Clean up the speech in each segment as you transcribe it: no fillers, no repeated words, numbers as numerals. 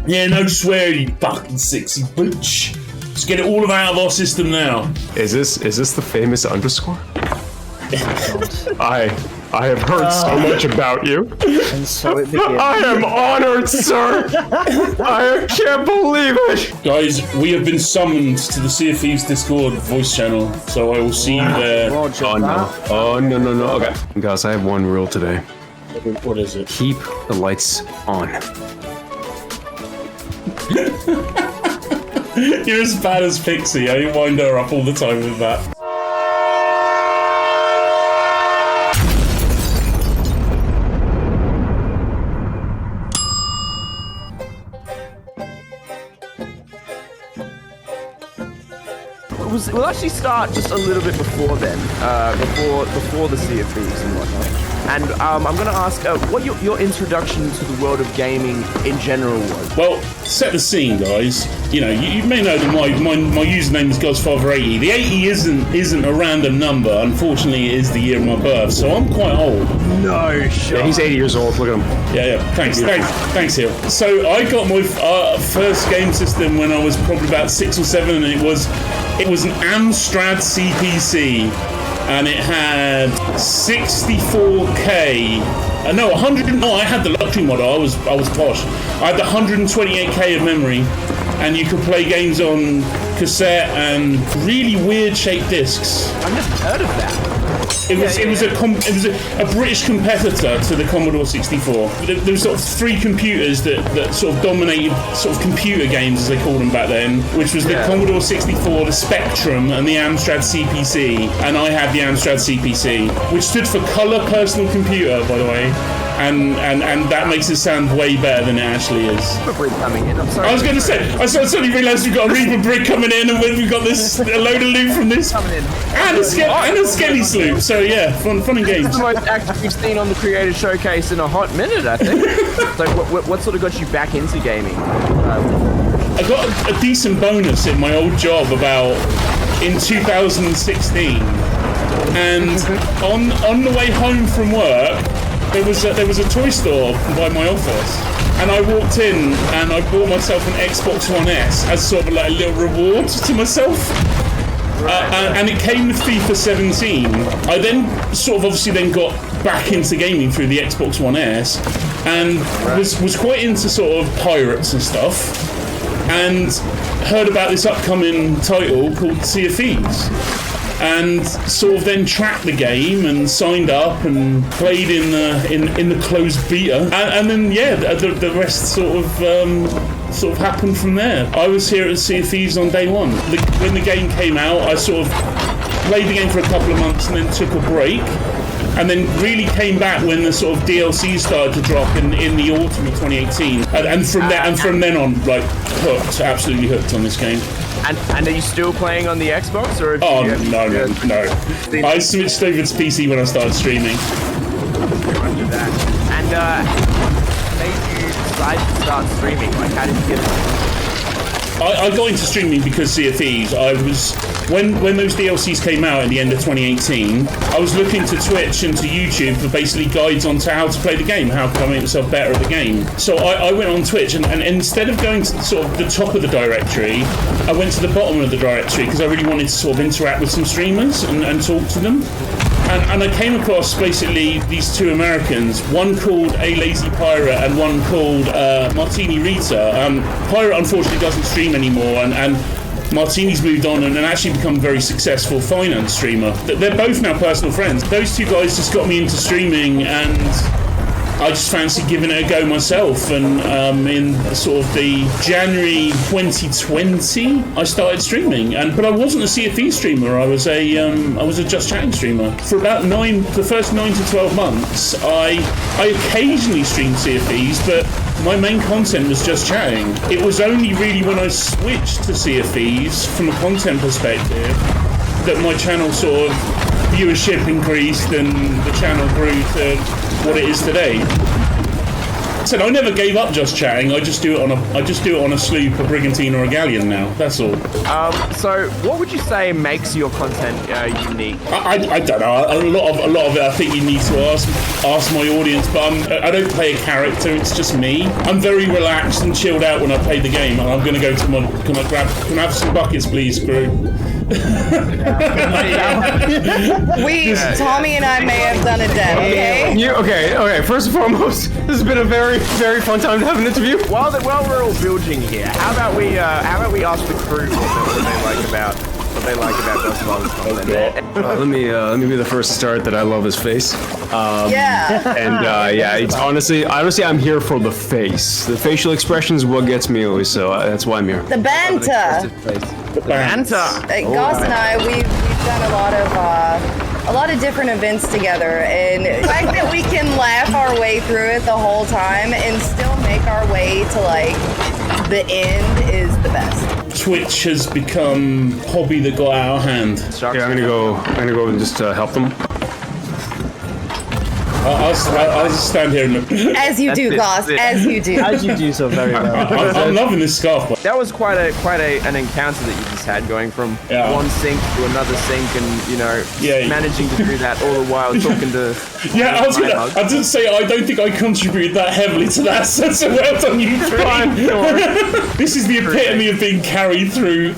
Yeah, no swearing, you fucking sexy bitch. Let's get it all out of our system now. Is this the famous underscore? I have heard so much about you. And so it begins. I am honored, sir. I can't believe it. Guys, we have been summoned to the Sea of Thieves Discord voice channel, so I will see you there. Oh no. Okay, guys, I have one rule today. What is it? Keep the lights on. You're as bad as Pixie. I wind her up all the time with that. We'll actually start just a little bit before then, before the Sea of Thieves and whatnot. And I'm going to ask what your introduction to the world of gaming in general was. Well, set the scene, guys. You know, you may know that my username is Gosfather80. The 80 isn't a random number. Unfortunately, it is the year of my birth, so I'm quite old. No shot. Yeah, he's 80 years old. Look at him. Yeah. Thanks, Hill. So I got my first game system when I was probably about 6 or 7, and it was an Amstrad CPC, and it had 64K. No, 100. No, I had the luxury model. I was posh. I had the 128K of memory, and you could play games on cassette and really weird shaped discs. I've never heard of that. It was a British competitor to the Commodore 64. There were sort of 3 computers that sort of dominated sort of computer games, as they called them back then, which was the Commodore 64, the Spectrum, and the Amstrad CPC. And I had the Amstrad CPC, which stood for Color Personal Computer, by the way. And that makes it sound way better than it actually is. Reaper brick coming in. I'm sorry. I was going to say, I suddenly realised we've got a Reaper brick coming in, and we've got this a load of loot from this, and a Skelly sloop. So yeah, fun and games. This is the most active we've seen on the Creator Showcase in a hot minute, I think. So what sort of got you back into gaming? I got a decent bonus in my old job in 2016, and on the way home from work, there was a toy store by my office, and I walked in and I bought myself an Xbox One S as sort of like a little reward to myself. And it came with FIFA 17. I then sort of obviously then got back into gaming through the Xbox One S, and was quite into sort of pirates and stuff, and heard about this upcoming title called Sea of Thieves, and sort of then tracked the game and signed up and played in the closed beta, and then the rest sort of happened from there. I was here at Sea of Thieves on day one. When the game came out, I sort of played the game for a couple of months and then took a break, and then really came back when the sort of DLC started to drop in the autumn of 2018, and from then on, like, absolutely hooked on this game. And are you still playing on the Xbox, or? No. I switched over to PC when I started streaming. And made you decide to start streaming? Like, how did you get it? I got into streaming because Sea of Thieves. When those DLCs came out at the end of 2018, I was looking to Twitch and to YouTube for basically guides on how to play the game, how can I make myself better at the game. So I went on Twitch, and instead of going to sort of the top of the directory, I went to the bottom of the directory because I really wanted to sort of interact with some streamers and talk to them. And I came across basically these 2 Americans, one called A Lazy Pirate and one called Martini Rita. Pirate unfortunately doesn't stream anymore, and Martini's moved on and actually become a very successful finance streamer. They're both now personal friends. Those 2 guys just got me into streaming, and I just fancied giving it a go myself, and in sort of the January 2020, I started streaming. But I wasn't a Sea of Thieves streamer. I was a Just Chatting streamer for about the first 9 to 12 months. I occasionally streamed Sea of Thieves, but my main content was Just Chatting. It was only really when I switched to Sea of Thieves from a content perspective that my channel sort of viewership increased and the channel grew to what it is today. said I never gave up just chatting. I just do it on a sloop, a brigantine, or a galleon now. That's all. So what would you say makes your content unique? I don't know. A lot of it, I think you need to ask my audience. But I don't play a character. It's just me. I'm very relaxed and chilled out when I play the game. And I'm going to go to my. Can I have some buckets, please, crew? Tommy and I may have done a debt, okay? Okay. First and foremost, this has been a very, very fun time to have an interview. While we're all building here, how about we ask the crew what they like about Gosfather's content? Let me be the first to start. That I love his face. Yeah. It's honestly, I'm here for the face. The facial expressions is what gets me always. So that's why I'm here. The banter. Goss and I, we've done a lot of different events together, and the fact that we can laugh our way through it the whole time and still make our way to like the end is the best. Twitch has become a hobby that got out of hand. Yeah, I'm gonna go and just help them. I'll just stand here and look. As you do, Goss. As you do. As you do so very well. I'm loving this scarf. That was quite an encounter that you just had, going from one sink to another sink, and managing to do that all the while talking to. Yeah, I didn't say I don't think I contributed that heavily to that. So well done, you three. This is the epitome of being carried through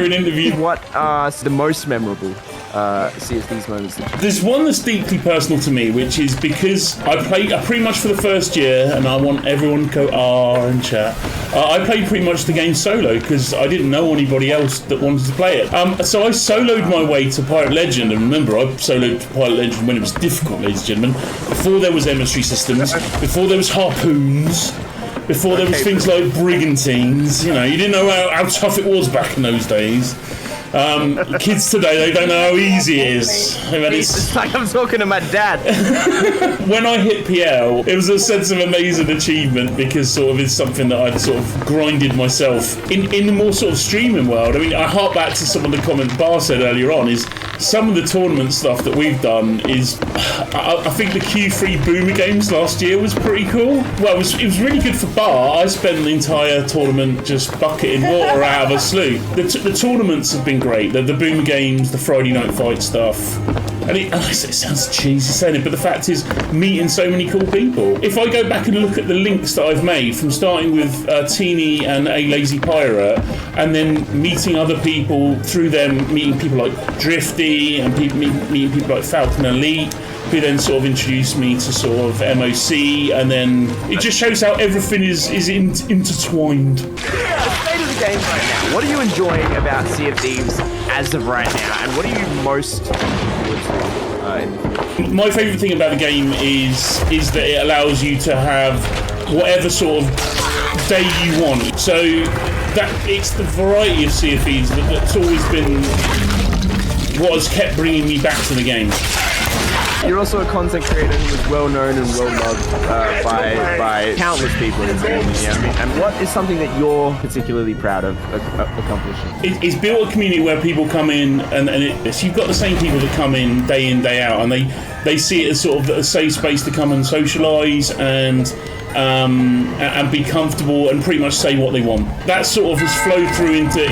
an interview. What are the most memorable CSD's moments? There's one that's deeply personal to me, which is because I played pretty much for the first year, and I want everyone to go and chat. I played pretty much the game solo because I didn't know anybody else that wanted to play it. So I soloed my way to Pirate Legend, and remember, I soloed to Pirate Legend when it was difficult, ladies and gentlemen, before there was emissary systems, before there was harpoons, before there was things like brigantines. You didn't know how tough it was back in those days. Kids today, they don't know how easy it is. It's like I'm talking to my dad. When I hit PL, it was a sense of amazing achievement because it's something that I'd sort of grinded myself in the more sort of streaming world. I mean, I hark back to some of the comments Bar said earlier on, is some of the tournament stuff that we've done is, I think the Q3 Boomer Games last year was pretty cool. Well, it was really good for Bar. I spent the entire tournament just bucketing water out of a slough. The tournaments have been great. The Boomer Games, the Friday Night Fight stuff. And it sounds cheesy saying it, but the fact is, meeting so many cool people. If I go back and look at the links that I've made, from starting with Teeny and A Lazy Pirate, and then meeting other people through them, meeting people like Drifty, and meeting people like Falcon Elite, who then sort of introduced me to sort of MOC, and then it just shows how everything is intertwined. The state of the game right now. What are you enjoying about Sea of Thieves as of right now, and what are you most My favourite thing about the game is that it allows you to have whatever sort of day you want. So that it's the variety of Sea of Thieves that's always been what has kept bringing me back to the game. You're also a content creator who is well known and well loved by countless people in the community. And what is something that you're particularly proud of accomplishing? It's built a community where people come in, and you've got the same people that come in, day out, and they see it as sort of a safe space to come and socialise and be comfortable and pretty much say what they want. That sort of has flowed through into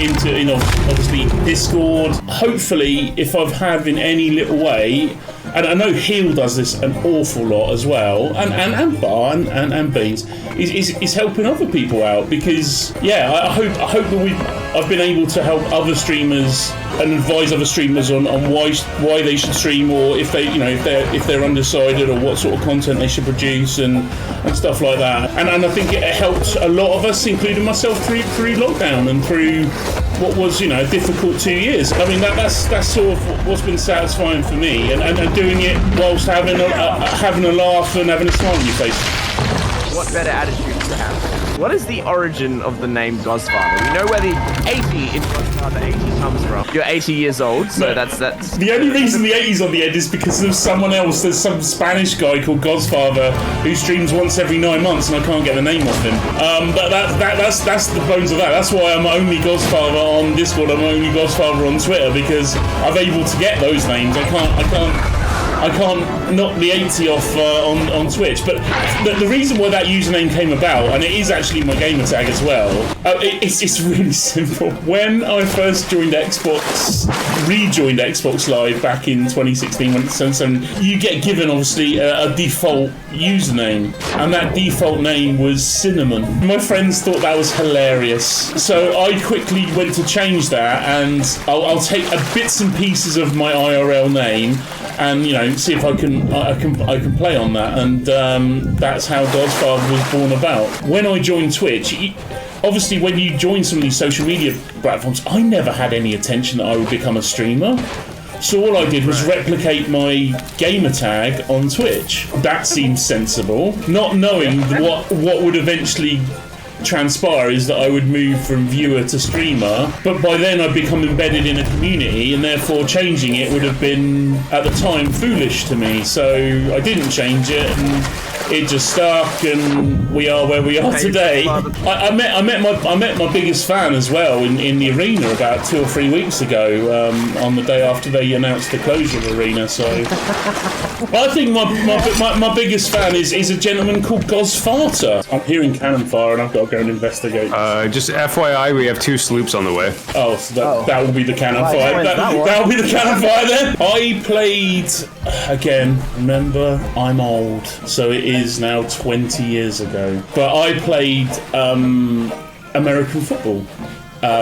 obviously Discord. Hopefully, if I've had in any little way, and I know Heal does this an awful lot as well, and Bar and Beans, is helping other people out, because I hope that I've been able to help other streamers and advise other streamers on why they should stream, or if they're undecided, or what sort of content they should produce and stuff like that. And I think it helped a lot of us, including myself, through lockdown and through what was a difficult 2 years. I mean that's sort of what's been satisfying for me, and doing it whilst having a laugh and having a smile on your face. What better attitude to have? What is the origin of the name Gosfather? We know where the 80 in Gosfather 80 comes from. You're 80 years old, so that's... The only reason the 80's on the end is because of someone else. There's some Spanish guy called Gosfather who streams once every 9 months, and I can't get the name off him. But that's the bones of that. That's why I'm only Gosfather on Discord. I'm only Gosfather on Twitter, because I'm able to get those names. I can't I can't knock the 80 off on Twitch. But the reason why that username came about, and it is actually my gamer tag as well, it's really simple. When I first rejoined Xbox Live back in 2016, you get given obviously a default username, and that default name was Cinnamon. My friends thought that was hilarious, so I quickly went to change that, and I'll take bits and pieces of my IRL name and see if I can play on that, and that's how Gosfather was born about. When I joined Twitch, obviously when you join some of these social media platforms, I never had any intention that I would become a streamer. So all I did was replicate my gamer tag on Twitch. That seems sensible. Not knowing what would eventually transpire is that I would move from viewer to streamer, but by then I'd become embedded in a community, and therefore changing it would have been at the time foolish to me. So I didn't change it, and it just stuck, and we are where we are today. I met my biggest fan as well in the arena about 2 or 3 weeks ago, on the day after they announced the closure of the arena. So I think my biggest fan is a gentleman called Gosfather. I'm hearing cannon fire, and I've got to go and investigate. Just FYI, we have 2 sloops on the way. Oh, so that will be the cannon fire. That will be the cannon fire then. I played again. Remember, I'm old, so it is now 20 years ago. But I played American football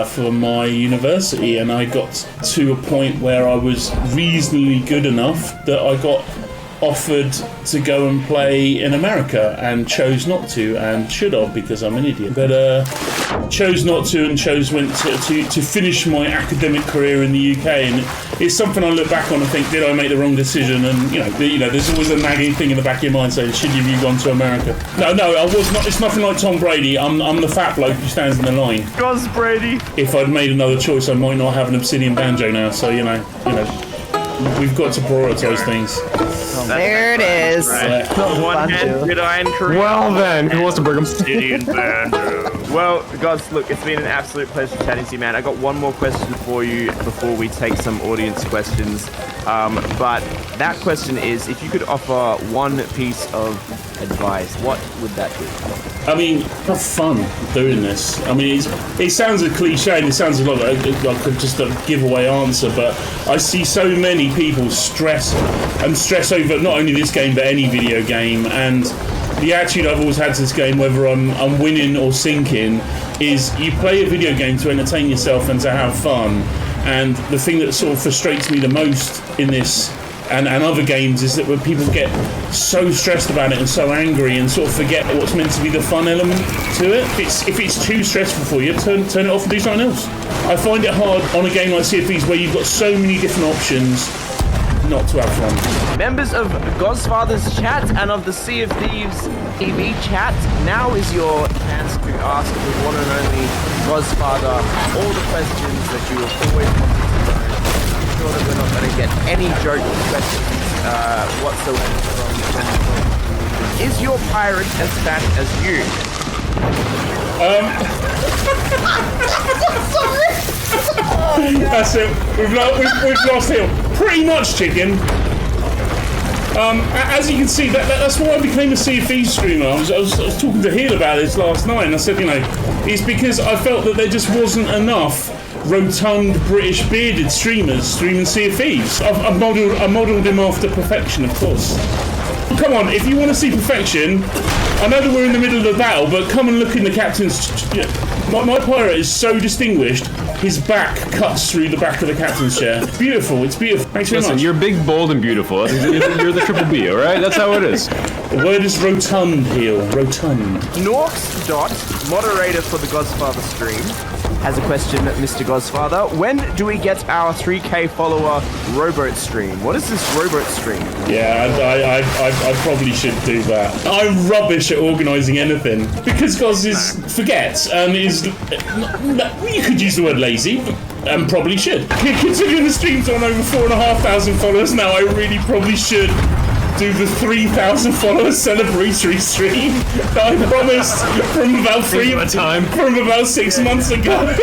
for my university, and I got to a point where I was reasonably good enough that I got offered to go and play in America, and chose not to, and should have, because I'm an idiot, but chose not to, and to finish my academic career in the UK. And it's something I look back on and think, did I make the wrong decision? And there's always a nagging thing in the back of your mind saying, should you have gone to America? No, I was not. It's nothing like Tom Brady. I'm the fat bloke who stands in the line. Gos Brady. If I'd made another choice, I might not have an obsidian banjo now. So we've got to prioritise things. There it is. Right. One hand, good iron career. Well then, who wants to bring them? Well, guys, look, it's been an absolute pleasure chatting to you, man. I got one more question for you before we take some audience questions. But that question is, if you could offer one piece of advice, what would that be? I mean, have fun doing this. I mean, it sounds a cliche, and it sounds like just a giveaway answer, but I see so many people stress over not only this game but any video game, and the attitude I've always had to this game, whether I'm winning or sinking, is you play a video game to entertain yourself and to have fun. And the thing that sort of frustrates me the most in this and other games is that when people get so stressed about it and so angry and sort of forget what's meant to be the fun element to it. If it's too stressful for you, turn it off and do something else. I find it hard on a game like Sea of Thieves where you've got so many different options not to have fun. Members of Gosfather's chat and of the Sea of Thieves TV chat, now is your chance to ask the one and only Gosfather all the questions that you have always wanted to know. I'm sure that we're not going to get any joke questions whatsoever from you. Is your pirate as fat as you? That's it. We've lost Hill. Pretty much, chicken. As you can see, that's why I became a Sea of Thieves streamer. I was talking to Hill about this last night, and I said, it's because I felt that there just wasn't enough rotund British bearded streamers streaming Sea of Thieves. I modelled him after perfection, of course. Come on, if you want to see perfection, I know that we're in the middle of the battle, but come and look in the captain's... My pirate is so distinguished, his back cuts through the back of the captain's chair. It's beautiful, it's beautiful. Thanks very much. Listen, you're big, bold, and beautiful. You're the triple B, alright? That's how it is. The word is rotund, Heel. Rotund. Norks Dot, moderator for the Gosfather stream, has a question, Mr. Gosfather. When do we get our 3K follower rowboat stream? What is this rowboat stream? Yeah, I probably should do that. I'm rubbish at organising anything because Gos forgets and is. You could use the word lazy, and probably should. Considering the stream's on over 4,500 followers now, I really probably should do the 3,000 followers celebratory stream that I promised from about 6 months ago.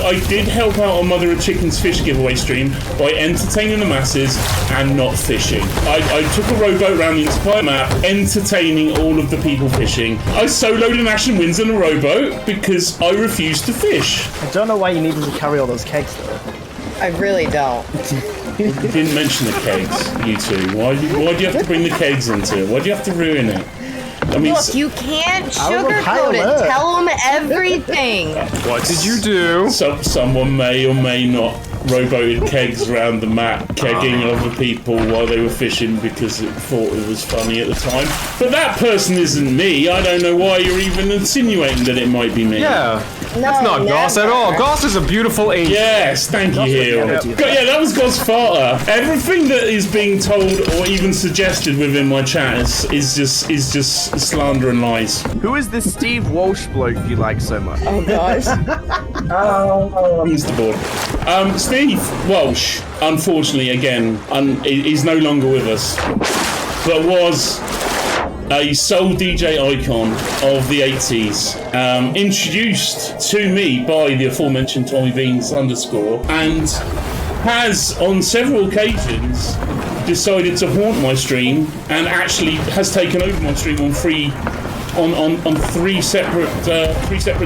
I did help out on Mother of Chicken's fish giveaway stream by entertaining the masses and not fishing. I took a rowboat around the entire map, entertaining all of the people fishing. I soloed an Ashen Winds in a rowboat because I refused to fish. I don't know why you needed to carry all those kegs though. I really don't. You didn't mention the kegs, you two. Why do you have to bring the kegs into it? Why do you have to ruin it? I mean, Look, you can't I was on high sugarcoat it. alert. Tell them everything. What did you do? someone may or may not rowboated kegs around the map, kegging other people while they were fishing because it thought it was funny at the time. But that person isn't me. I don't know why you're even insinuating that it might be me. Yeah. No, That's not Goss at all. Goss is a beautiful angel. Yes, thank you, Heel. Yeah, that was Gosfather. Everything that is being told or even suggested within my chat is just slander and lies. Who is this Steve Walsh bloke you like so much? Oh gosh. Mr. Board. Steve Walsh, unfortunately, again, he's no longer with us, but was a soul DJ icon of the 80s, introduced to me by the aforementioned Tommy Beans _ and has on several occasions decided to haunt my stream and actually has taken over my stream on three separate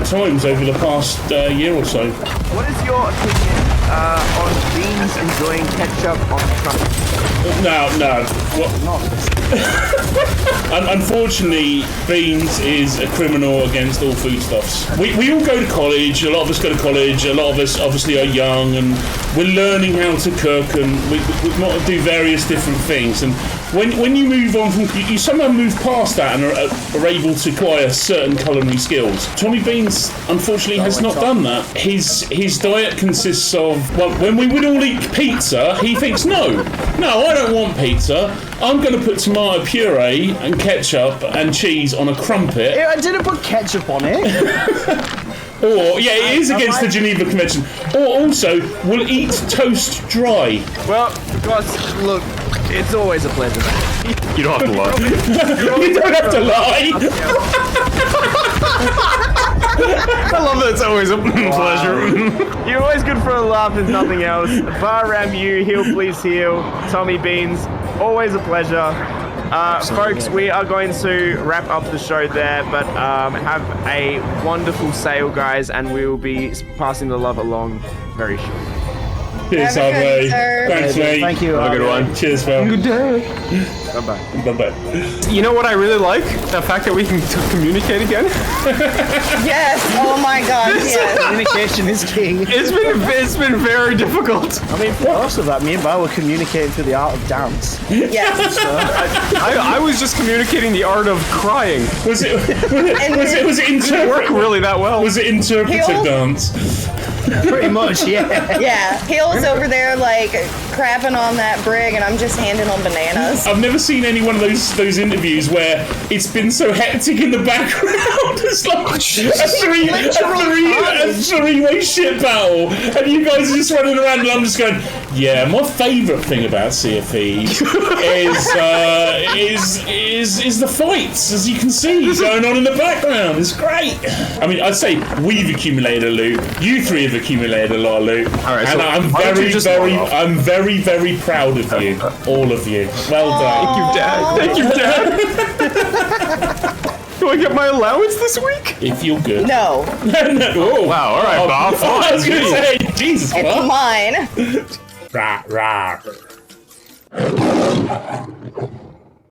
times over the past year or so. What is your opinion on Beans enjoying ketchup on crumpets? No. Unfortunately, Beans is a criminal against all foodstuffs. We all go to college. A lot of us go to college. A lot of us obviously are young, and we're learning how to cook, and we want to do various different things. And when you move on from, you somehow move past that and are able to acquire certain culinary skills. Tommy Beans, unfortunately, has not done that. His diet consists of, well, when we would all eat pizza, he thinks, no, I don't want pizza. I'm going to put tomato puree and ketchup and cheese on a crumpet. I didn't put ketchup on it. Or, yeah, it is against the Geneva Convention. Or also, we'll eat toast dry. Well, guys, look, it's always a pleasure. You don't have to lie. You don't have to lie. I love that it's always a pleasure. You're always good for a laugh, if nothing else. BaahRamEwe, HealPleaseHeal, Tommy Beans, always a pleasure. Folks, we are going to wrap up the show there, but have a wonderful sail, guys, and we will be passing the love along very shortly. Cheers, Have a good Hardway. serve. Thanks, mate. Thank you. Have a good one. Cheers, pal. Good day. Bye-bye. Bye-bye. You know what I really like? The fact that we can communicate again. Yes. Oh my gosh. Yes. Communication is king. It's been very difficult. I mean, for most of that, me and Baah were communicating through the art of dance. Yes. I was just communicating the art of crying. Was it Didn't work really that well. Was it interpretive Heel? dance? Pretty much, yeah. Yeah. Heel's over there like crapping on that brig, and I'm just handing on bananas. I've never seen any one of those interviews where it's been so hectic in the background. It's like a three-way shit battle, and you guys are just running around, and I'm just going, yeah. My favourite thing about Sea of Thieves is the fights, as you can see, going on in the background. It's great. I mean, I'd say we've accumulated a loot. You three have accumulated a lot of loot, right, and so I'm why don't you just log off? I'm very, very proud of you, all of you. Well done. Thank you, Dad. Do I get my allowance this week? If you're good. No. Oh, Wow, all right, Bob. I was going to say, Jesus, It's what? mine. Rah, rah.